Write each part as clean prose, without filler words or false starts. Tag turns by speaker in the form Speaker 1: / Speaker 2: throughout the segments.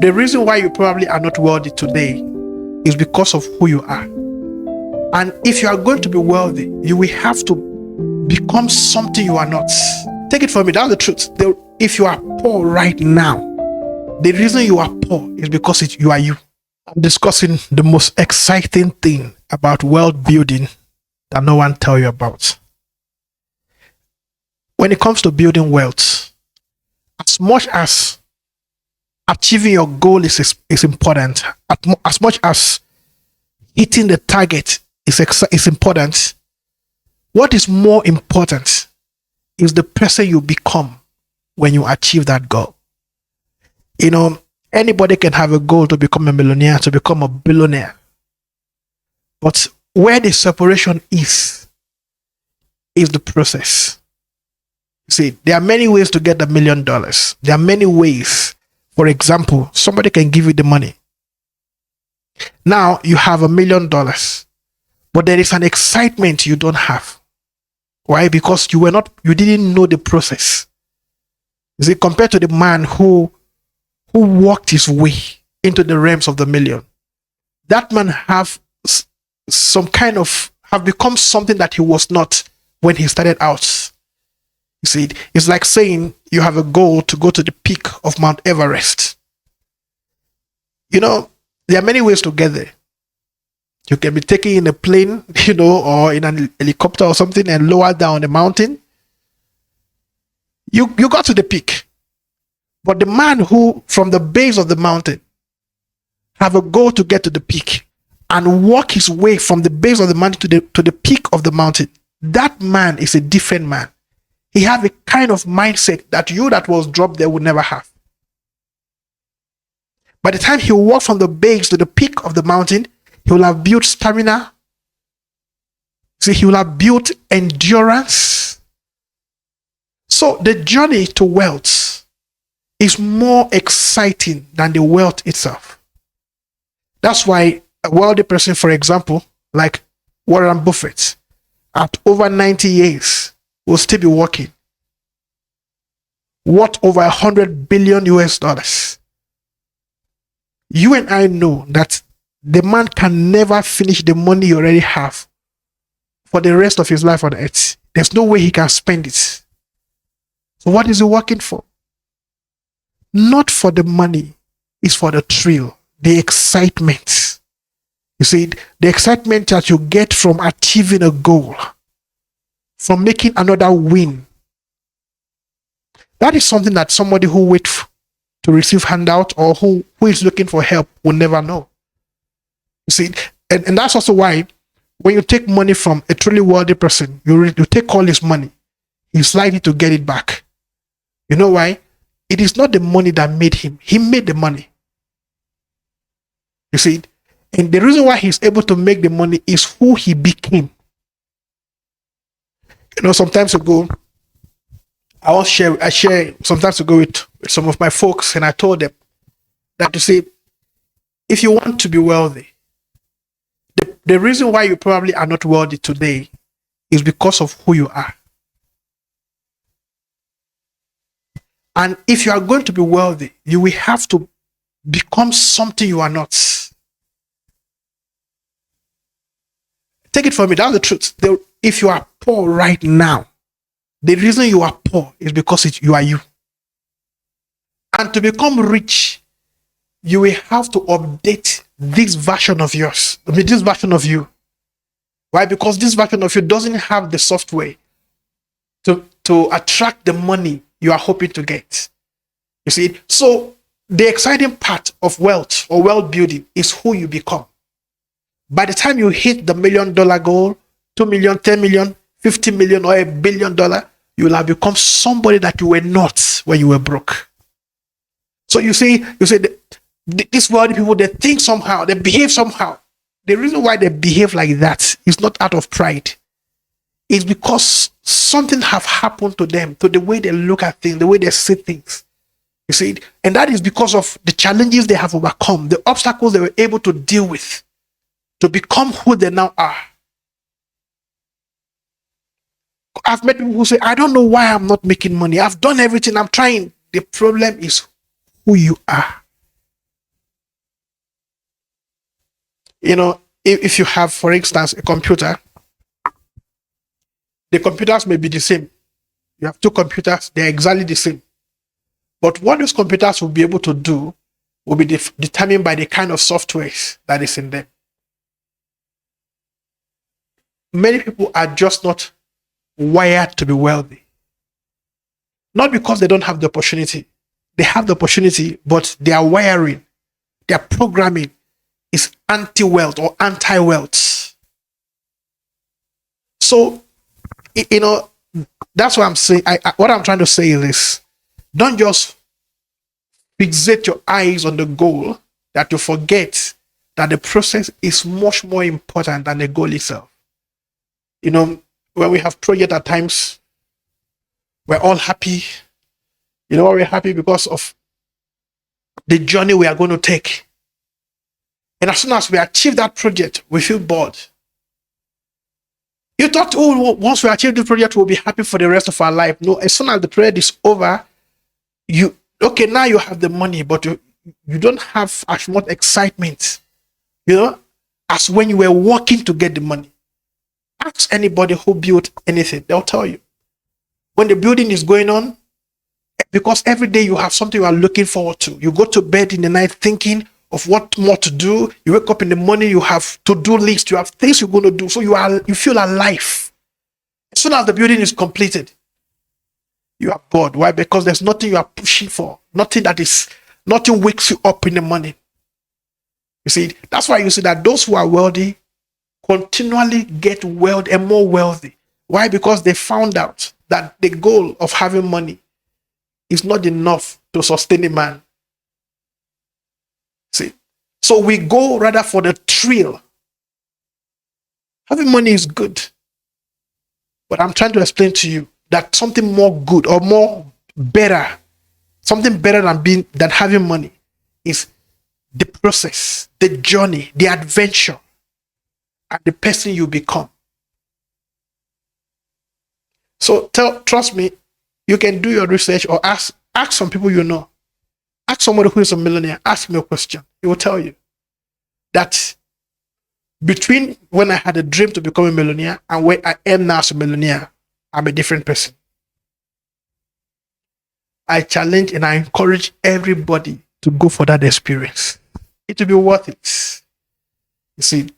Speaker 1: The reason why you probably are not wealthy today is because of who you are. And if you are going to be wealthy, you will have to become something you are not. Take it from me, that's the truth. If you are poor right now, the reason you are poor is because you are you. I'm discussing the most exciting thing about wealth building that no one tells you about. When it comes to building wealth, as much as achieving your goal is important, as much as hitting the target is important, what is more important is the person you become when you achieve that goal. You know, anybody can have a goal to become a millionaire, to become a billionaire. But where the separation is the process. See, there are many ways to get $1 million. There are many ways. For example, somebody can give you the money. Now you have $1 million, but there is an excitement you don't have. Why? Because you didn't know the process. You see, compared to the man who walked his way into the realms of the million, that man have become something that he was not when he started out. You see, it's like saying you have a goal to go to the peak of Mount Everest. You know, there are many ways to get there. You can be taken in a plane, or in an helicopter or something and lower down the mountain. You got to the peak. But the man who, from the base of the mountain, have a goal to get to the peak and walk his way from the base of the mountain to the peak of the mountain, that man is a different man. He have a kind of mindset that you that was dropped there would never have. By the time he walked from the base to the peak of the mountain, he will have built stamina. See, he will have built endurance. So the journey to wealth is more exciting than the wealth itself. That's why a wealthy person, for example, like Warren Buffett, at over 90 years, will still be working. Worth over $100 billion US. You and I know that the man can never finish the money he already have for the rest of his life on earth. There's no way he can spend it. So what is he working for? Not for the money, it's for the thrill, the excitement. You see, the excitement that you get from achieving a goal, from making another win. That is something that somebody who waits to receive handout or who is looking for help will never know. You see, and that's also why when you take money from a truly wealthy person, you take all his money, he's likely to get it back. You know why? It is not the money that made him. He made the money. You see, and the reason why he's able to make the money is who he became. Sometimes ago, I share sometimes ago with some of my folks, and I told them that to say, if you want to be wealthy, the reason why you probably are not wealthy today is because of who you are. And if you are going to be wealthy, you will have to become something you are not. Take it from me, that's the truth. If you are poor right now, the reason you are poor is because you are you. And to become rich, you will have to update this version of yours, this version of you. Why? Because this version of you doesn't have the software to attract the money you are hoping to get. You see? So the exciting part of wealth or wealth building is who you become. By the time you hit the $1 million goal, 2 million, 10 million, 50 million, or $1 billion, you will have become somebody that you were not when you were broke. So you see these wealthy people, they think somehow, they behave somehow. The reason why they behave like that is not out of pride. It's because something have happened to them, to the way they look at things, the way they see things. You see, and that is because of the challenges they have overcome, the obstacles they were able to deal with to become who they now are. I've met people who say, I don't know why I'm not making money. I've done everything, I'm trying. The problem is who you are. You know, if you have, for instance, a computer, the computers may be the same. You have two computers, they're exactly the same. But what those computers will be able to do will be determined by the kind of software that is in them. Many people are just not wired to be wealthy. Not because they don't have the opportunity. They have the opportunity, but their wiring, their programming is anti-wealth or anti-wealth. So, you know, that's what I'm saying. What I'm trying to say is this. Don't just fixate your eyes on the goal, that you forget that the process is much more important than the goal itself. You know, when we have project at times, we're all happy. You know, we're happy because of the journey we are going to take. And as soon as we achieve that project, we feel bored. You thought, oh, once we achieve the project, we'll be happy for the rest of our life. No, as soon as the project is over, now you have the money, but you don't have as much excitement, you know, as when you were working to get the money. Ask anybody who built anything, they'll tell you. When the building is going on, because every day you have something you are looking forward to. You go to bed in the night thinking of what more to do. You wake up in the morning, you have to-do list, you have things you're going to do. So you feel alive. As soon as the building is completed, you are bored. Why? Because there's nothing you are pushing for. Nothing wakes you up in the morning. You see, that's why you see that those who are wealthy continually get wealthy and more wealthy. Why? Because they found out that the goal of having money is not enough to sustain a man. See, so we go rather for the thrill. Having money is good, but I'm trying to explain to you that something more good or more better, something better than having money is the process, the journey, the adventure, and the person you become. So trust me, you can do your research or ask some people you know. Ask somebody who is a millionaire, ask him a question. He will tell you that between when I had a dream to become a millionaire and where I am now as a millionaire, I'm a different person. I challenge and I encourage everybody to go for that experience. It will be worth it. You see,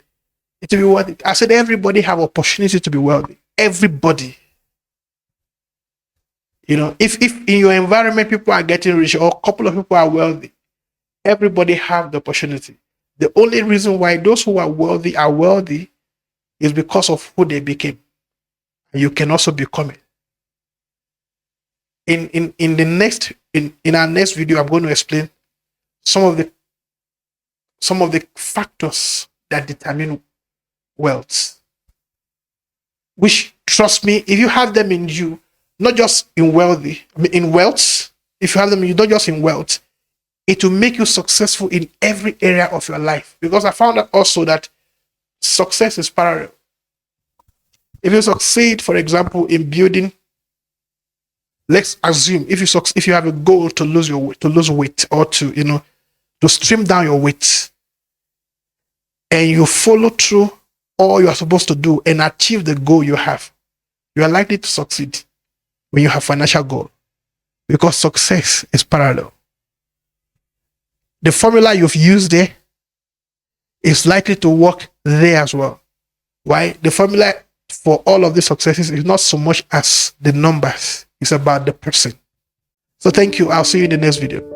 Speaker 1: it will be worth it. I said everybody have opportunity to be wealthy. Everybody. You know, if in your environment people are getting rich or a couple of people are wealthy, everybody have the opportunity. The only reason why those who are wealthy is because of who they became. You can also become it. In our next video, I'm going to explain some of the factors that determine wealth. Which, trust me, if you have them in you, not just in wealth, if you have them in you, not just in wealth, it will make you successful in every area of your life. Because I found out also that success is parallel. If you succeed, for example, in building, let's assume if you have a goal to lose weight or to slim down your weight, and you follow through all you are supposed to do and achieve the goal you have, you are likely to succeed when you have financial goal, because success is parallel. The formula you've used there is likely to work there as well. Why? The formula for all of these successes is not so much as the numbers, it's about the person. So thank you. I'll see you in the next video.